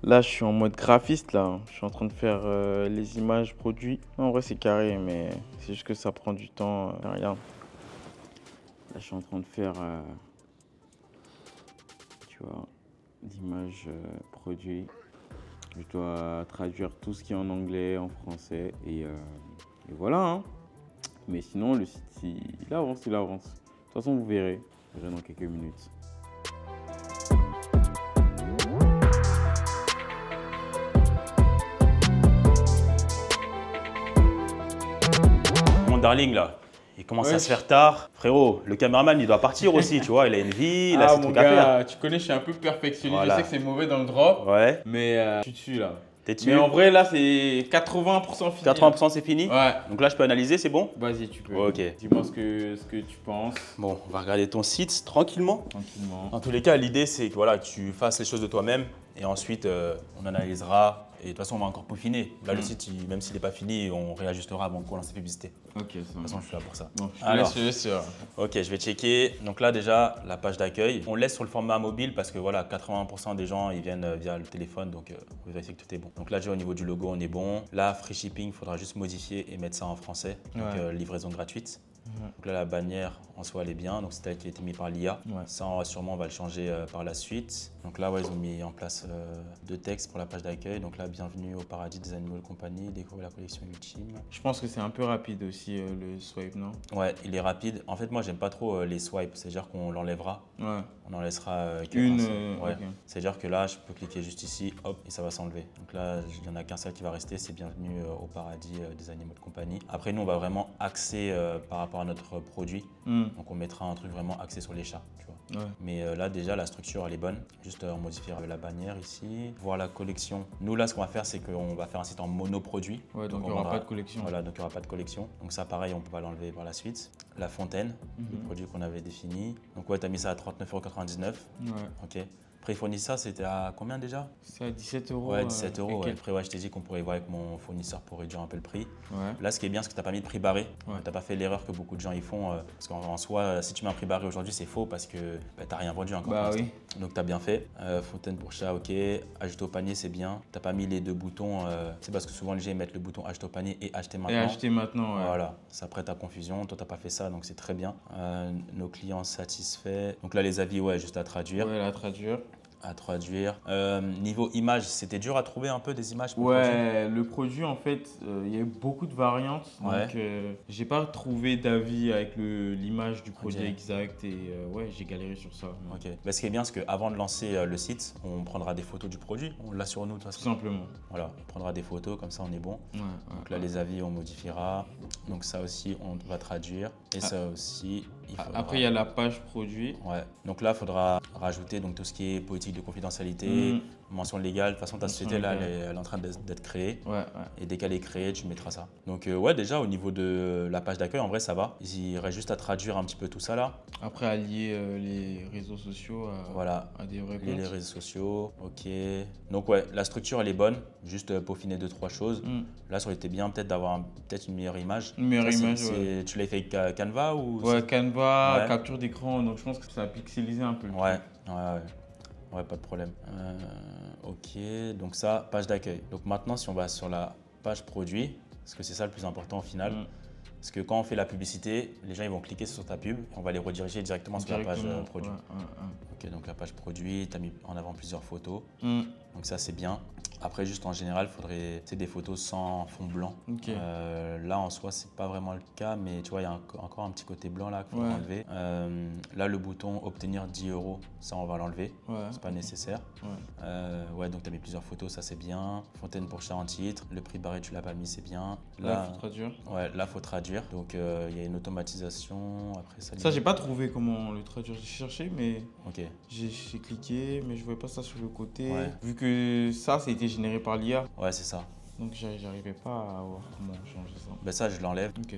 Là, je suis en mode graphiste, là. Je suis en train de faire les images produits. En vrai, c'est carré, mais c'est juste que ça prend du temps. Regarde. Là, je suis en train de faire, tu vois, l'image produit. Je dois traduire tout ce qui est en anglais, en français. Et voilà, hein. Mais sinon, le site, il avance, il avance. De toute façon, vous verrez. Je verrai dans quelques minutes. Mon darling là, il commence à se faire tard. Frérot, le caméraman, il doit partir aussi, tu vois. Il a une vie, il a ses trucs à faire. Tu connais, je suis un peu perfectionniste. Voilà. Je sais que c'est mauvais dans le drop, Ouais, mais je suis dessus là. t'es dessus. Mais en vrai, là, c'est 80% fini. 80% c'est fini. Ouais. Donc là, je peux analyser, c'est bon? Vas-y, tu peux. Ok. Dis-moi ce que tu penses. Bon, on va regarder ton site tranquillement. Tranquillement. Dans tous les cas, l'idée, c'est que voilà, tu fasses les choses de toi-même et ensuite, on analysera. Et de toute façon, on va encore peaufiner. Là, le site, même s'il n'est pas fini, on réajustera avant qu'on lance les publicités. Ok, ça De toute façon, je suis là pour ça. Bon, je te Alors, laisse sur. ok, je vais checker. Donc là, déjà, la page d'accueil. On laisse sur le format mobile parce que voilà, 80% des gens, ils viennent via le téléphone. Donc, on va vérifier que tout est bon. Donc là, déjà, au niveau du logo, on est bon. Là, free shipping, il faudra juste modifier et mettre ça en français. Donc, livraison gratuite. Donc là, la bannière en soi, elle est bien. Donc, c'est elle qui a été mise par l'IA. Ouais. Ça, sûrement, on va le changer par la suite. Donc là, ouais, ils ont mis en place deux textes pour la page d'accueil. Donc là, bienvenue au paradis des animaux de compagnie. Découvrez la collection ultime. Je pense que c'est un peu rapide aussi le swipe, non? Ouais, il est rapide. En fait, moi, j'aime pas trop les swipes. C'est-à-dire qu'on l'enlèvera. Ouais. On en laissera Une. Ouais. Ok. C'est-à-dire que là, je peux cliquer juste ici, hop, et ça va s'enlever. Donc là, il n'y en a qu'un seul qui va rester, c'est bienvenue au paradis des animaux de compagnie. Après, nous, on va vraiment axer par rapport à notre produit. Donc, on mettra un truc vraiment axé sur les chats, tu vois. Ouais. Mais là, déjà, la structure, elle est bonne. Juste, on modifiera la bannière ici. Voir la collection. Nous, là, ce qu'on va faire, c'est qu'on va faire un site en monoproduit. Ouais, donc il on n'y aura vendra- pas de collection. Voilà, donc il n'y aura pas de collection. Donc ça, pareil, on peut l'enlever par la suite. La fontaine, le produit qu'on avait défini. Donc ouais, tu as mis ça à 39,99 €. Ouais. Ok. Après, fournisseur, c'était à combien déjà? C'est à 17 €. Ouais, 17 €. et Ouais. quelques. Après, ouais, je t'ai dit qu'on pourrait voir avec mon fournisseur pour réduire un peu le prix. Ouais. Là, ce qui est bien, c'est que tu n'as pas mis de prix barré. Ouais. Tu n'as pas fait l'erreur que beaucoup de gens y font. Parce qu'en soi, si tu mets un prix barré aujourd'hui, c'est faux parce que tu n'as rien vendu encore. Bah pour oui. l'instant. Donc, tu as bien fait. Fontaine pour chat, ok. Ajouter au panier, c'est bien. Tu n'as pas mis les deux boutons. C'est parce que souvent, les gens mettent le bouton acheter au panier et acheter maintenant. Et acheter maintenant, ouais. Voilà, ça prête à confusion. Toi, tu n'as pas fait ça, donc c'est très bien. Nos clients satisfaits. Donc là, les avis, ouais, juste à traduire. Ouais, la traduire. À traduire. Niveau image, c'était dur à trouver un peu des images pour le produit. Ouais, le produit, en fait, il y a eu beaucoup de variantes. Ouais. Donc, j'ai pas trouvé d'avis avec l'image du produit Ok. exact. Et ouais, j'ai galéré sur ça. Ok. Bah, ce qui est bien, c'est qu'avant de lancer le site, on prendra des photos du produit. On l'a sur nous de toute Tout façon. simplement. Voilà, on prendra des photos, comme ça on est bon. Ouais, Donc là, les avis, on modifiera. Donc ça aussi, on va traduire. Et ça aussi, il faudra... Après, il y a la page produit. Ouais. Donc là, il faudra rajouter donc, tout ce qui est politique de confidentialité, mention légale. De toute façon, ta Mention société, là, légale. elle est en train d'être créée. Ouais, ouais. Et dès qu'elle est créée, tu mettras ça. Donc ouais, déjà, au niveau de la page d'accueil, en vrai, ça va. Il reste juste à traduire un petit peu tout ça, là. Après, allier les réseaux sociaux Voilà. à des vrais Les comptes. réseaux sociaux, ok. Donc ouais, la structure, elle est bonne. Juste peaufiner 2-3 choses. Là, ça aurait été bien peut-être d'avoir peut-être une meilleure image. Une meilleure Ça, image, ouais. Tu l'as fait avec Canva ou Ouais, Canva, Ouais. capture d'écran, donc je pense que ça a pixelisé un peu le Ouais, truc. ouais, pas de problème. Ok, donc ça, page d'accueil. Donc maintenant, si on va sur la page produit, parce que c'est ça le plus important au final, parce que quand on fait la publicité, les gens ils vont cliquer sur ta pub et on va les rediriger directement sur la page Directement, produit. Ok, donc la page produit, tu as mis en avant plusieurs photos, donc ça c'est bien. Après, juste en général, il faudrait des photos sans fond blanc. Ok. Là, en soi, c'est pas vraiment le cas, mais tu vois, il y a encore un petit côté blanc là qu'il faut Ouais. enlever. Là, le bouton obtenir 10 €, ça, on va l'enlever. Ouais. C'est pas nécessaire. Ouais. Ouais, donc tu as mis plusieurs photos, ça c'est bien. Fontaine pour chat en titre. Le prix barré, tu l'as pas mis, c'est bien. Là, il faut traduire. Ouais, là, faut traduire. Donc, il y a une automatisation. Après, Ça, j'ai pas trouvé comment le traduire. J'ai cherché, mais Ok. j'ai cliqué, mais je voyais pas ça sur le côté. Ouais. Vu que ça a été généré par l'IA, Ouais, c'est ça. donc j'arrivais pas à voir comment changer ça. Ben ça, je l'enlève. Ok.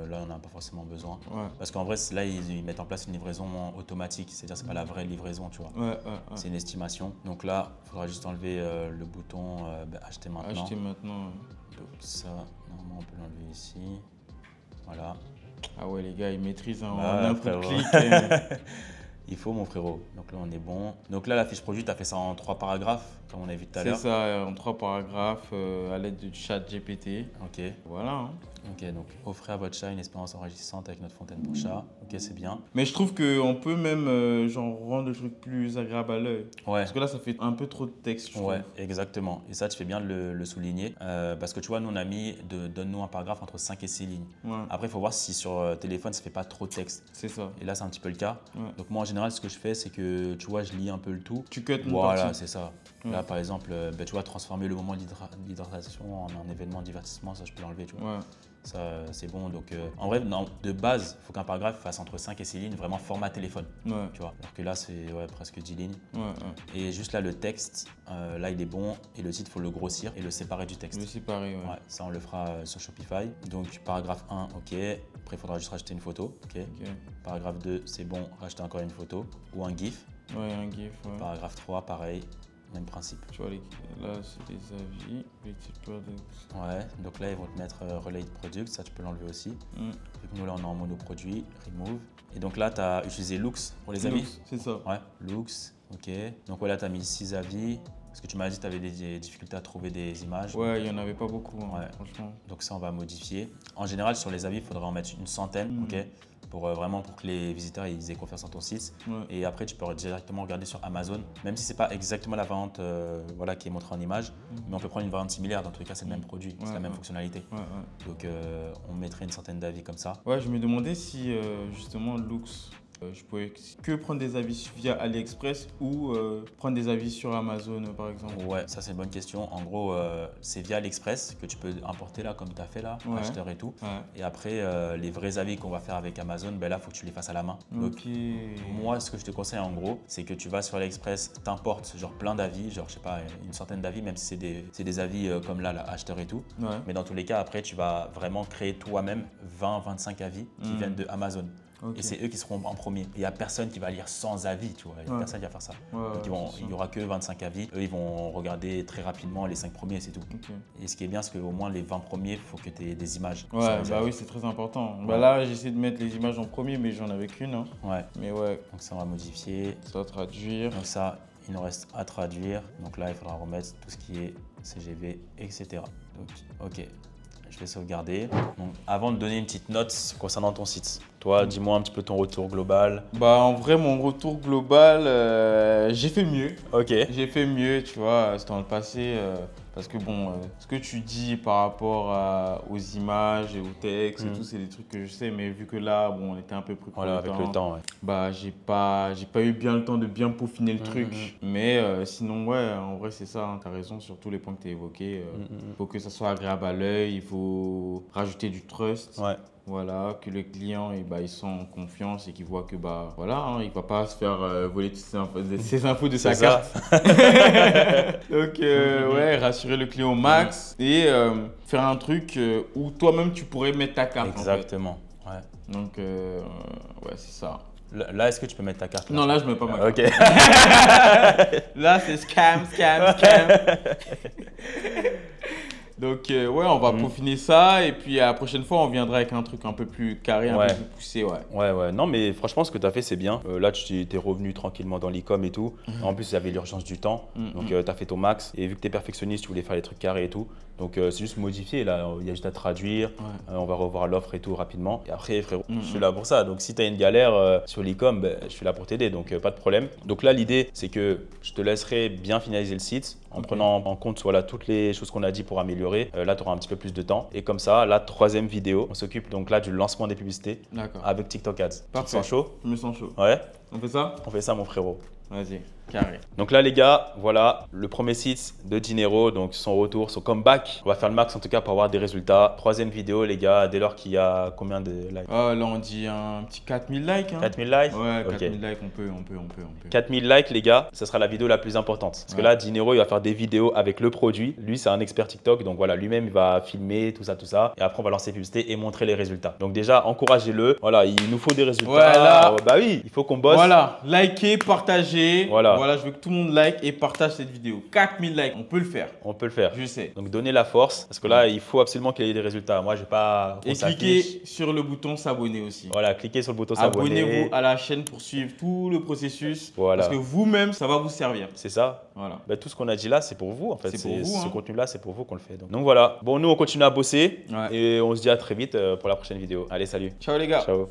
Là, on n'a pas forcément besoin. Ouais. Parce qu'en vrai, là, ils mettent en place une livraison automatique. C'est-à-dire, c'est pas la vraie livraison, tu vois. Ouais. C'est une estimation. Donc là, il faudra juste enlever le bouton acheter maintenant. Acheter maintenant. Donc ça, normalement, on peut l'enlever ici. Voilà. Ah ouais, les gars, ils maîtrisent en Bah, un coup de frérot. clic. Il faut, mon frérot. Donc là, on est bon. Donc là, la fiche produit, tu as fait ça en 3 paragraphes, comme on a vu tout à C'est l'heure. ça, en 3 paragraphes, à l'aide du chat GPT. Ok. Voilà. Hein. Ok, donc offrez à votre chat une expérience enrichissante avec notre fontaine pour chat. Ok, c'est bien. Mais je trouve qu'on peut même genre rendre le truc plus agréable à l'œil. Ouais. Parce que là, ça fait un peu trop de texte, je Ouais, trouve. exactement. Et ça, tu fais bien de le souligner. Parce que tu vois, nous, on a mis donne-nous un paragraphe entre 5 et 6 lignes. Ouais, Après, il faut voir si sur téléphone, ça fait pas trop de texte. c'est ça. Et là, c'est un petit peu le cas. Ouais. Donc moi, en général, ce que je fais, c'est que, tu vois, je lis un peu le tout. Tu cut une Voilà, partie. c'est ça. Ouais. Là, par exemple, tu vois, transformer le moment d'hydratation en un événement de divertissement, ça, je peux l'enlever, tu vois. Ouais. Ça, c'est bon. Donc, en vrai, non, de base, il faut qu'un paragraphe fasse entre 5 et 6 lignes, vraiment format téléphone. Tu vois. Alors que là, c'est presque 10 lignes. Et juste là, le texte, là, il est bon. Et le titre, il faut le grossir et le séparer du texte. Le séparer, ouais. Ça, on le fera sur Shopify. Donc, paragraphe 1, OK. Après, il faudra juste rajouter une photo. OK. Paragraphe 2, c'est bon, rajouter encore une photo ou un GIF. Ouais, un GIF, ouais. Paragraphe 3, pareil. Même principe. Tu vois, là, c'est des avis. Related products. Ouais, donc là, ils vont te mettre Related Products. Ça, tu peux l'enlever aussi. Donc, nous, là, on est en monoproduit. Remove. Et donc là, tu as utilisé Looks pour les avis. C'est ça. Ouais, Looks. OK. Donc voilà, tu as mis 6 avis. Parce que tu m'as dit que tu avais des difficultés à trouver des images. Ouais, il n'y en avait pas beaucoup, hein, franchement. Donc ça, on va modifier. En général, sur les avis, il faudrait en mettre une centaine. OK. Vraiment pour que les visiteurs ils aient confiance en ton site. Et après, tu peux directement regarder sur Amazon, même si ce n'est pas exactement la variante qui est montrée en image, mais on peut prendre une variante similaire. Dans tous les cas, c'est le même produit, c'est la même fonctionnalité. Donc, on mettrait une centaine d'avis comme ça. Ouais, je me demandais si justement Looks, je pouvais que prendre des avis via AliExpress ou prendre des avis sur Amazon par exemple. Ouais, ça c'est une bonne question. En gros, c'est via AliExpress que tu peux importer là comme tu as fait là, acheteur et tout. Et après, les vrais avis qu'on va faire avec Amazon, ben là, il faut que tu les fasses à la main. Donc, moi, ce que je te conseille en gros, c'est que tu vas sur AliExpress, t'importes genre plein d'avis, genre je sais pas, une centaine d'avis, même si c'est des avis comme là, acheteur et tout. Mais dans tous les cas, après, tu vas vraiment créer toi-même 20-25 avis qui viennent de Amazon. Et c'est eux qui seront en premier. Il n'y a personne qui va lire sans avis, tu vois. Il n'y a personne qui va faire ça. Donc il n'y aura que 25 avis. Eux, ils vont regarder très rapidement les 5 premiers, c'est tout. Et ce qui est bien, c'est qu'au moins les 20 premiers, il faut que tu aies des images. Ouais, bah oui, c'est très important. Bah là, j'essaie de mettre les images en premier, mais j'en avais qu'une. Hein. Mais ouais. Donc ça, on va modifier. Ça va traduire. Donc ça, il nous reste à traduire. Donc là, il faudra remettre tout ce qui est CGV, etc. Donc, OK. Je vais sauvegarder. Donc, avant de donner une petite note concernant ton site, toi, dis-moi un petit peu ton retour global. Bah, en vrai, mon retour global, j'ai fait mieux. OK. J'ai fait mieux, tu vois, c'était dans le passé. Parce que bon, ce que tu dis par rapport aux images et au texte et tout, c'est des trucs que je sais. Mais vu que là, bon, on était un peu pris pour avec le temps, bah, j'ai pas eu bien le temps de bien peaufiner le truc. Mais sinon, ouais, en vrai, c'est ça. Hein, tu as raison sur tous les points que tu as évoqués. Il faut que ça soit agréable à l'œil. Il faut rajouter du trust. Voilà, que le client il sent en confiance et qu'il voit que voilà, hein, il ne va pas se faire voler toutes ses infos de sa carte. Donc ouais, rassurer le client au max et faire un truc où toi-même tu pourrais mettre ta carte. Exactement. En fait. Donc ouais, c'est ça. Là, est-ce que tu peux mettre ta carte là? Non, là je mets pas ma carte. OK. Là c'est scam. Donc ouais, on va peaufiner ça et puis la prochaine fois on viendra avec un truc un peu plus carré, un peu plus poussé. Ouais. Non mais franchement ce que tu as fait c'est bien. Là tu t'es revenu tranquillement dans l'e-com et tout. En plus il y avait l'urgence du temps. Donc tu as fait ton max et vu que tu es perfectionniste, tu voulais faire les trucs carrés et tout. Donc c'est juste modifier là, il y a juste à traduire. On va revoir l'offre et tout rapidement. Et après frérot, je suis là pour ça. Donc si tu as une galère sur l'e-com, je suis là pour t'aider. Donc pas de problème. Donc là l'idée c'est que je te laisserai bien finaliser le site en prenant en compte toutes les choses qu'on a dit pour améliorer. Là tu auras un petit peu plus de temps. Et comme ça, la troisième vidéo, on s'occupe donc là du lancement des publicités avec TikTok Ads. Tu te sens chaud? Je me sens chaud. Ouais. On fait ça? On fait ça mon frérot. Vas-y, carré. Donc là les gars, voilà le premier site de Dinero, donc son retour, son comeback. On va faire le max en tout cas pour avoir des résultats. Troisième vidéo les gars, dès lors qu'il y a combien de likes? Là on dit un petit 4000 likes. 4000 likes? Ouais, 4000 likes, on peut. 4000 likes les gars, ce sera la vidéo la plus importante. Parce que là Dinero il va faire des vidéos avec le produit. Lui c'est un expert TikTok, donc voilà, lui-même il va filmer tout ça. Et après on va lancer publicité et montrer les résultats. Donc déjà encouragez-le. Voilà, il nous faut des résultats. Voilà. Bah oui, il faut qu'on bosse. Voilà, likez, partagez. Voilà, je veux que tout le monde like et partage cette vidéo. 4000 likes, on peut le faire. On peut le faire. Je sais. Donc donnez la force parce que là il faut absolument qu'il y ait des résultats. Moi je vais pas. Et cliquez sur le bouton s'abonner aussi. Voilà, cliquez sur le bouton s'abonner. Abonnez-vous à la chaîne pour suivre tout le processus. Voilà. Parce que vous-même, ça va vous servir. C'est ça. Voilà. Bah, tout ce qu'on a dit là, c'est pour vous en fait. C'est pour vous. Ce contenu-là, c'est pour vous qu'on le fait. Donc voilà. Bon, nous on continue à bosser et on se dit à très vite pour la prochaine vidéo. Allez, salut. Ciao les gars. Ciao.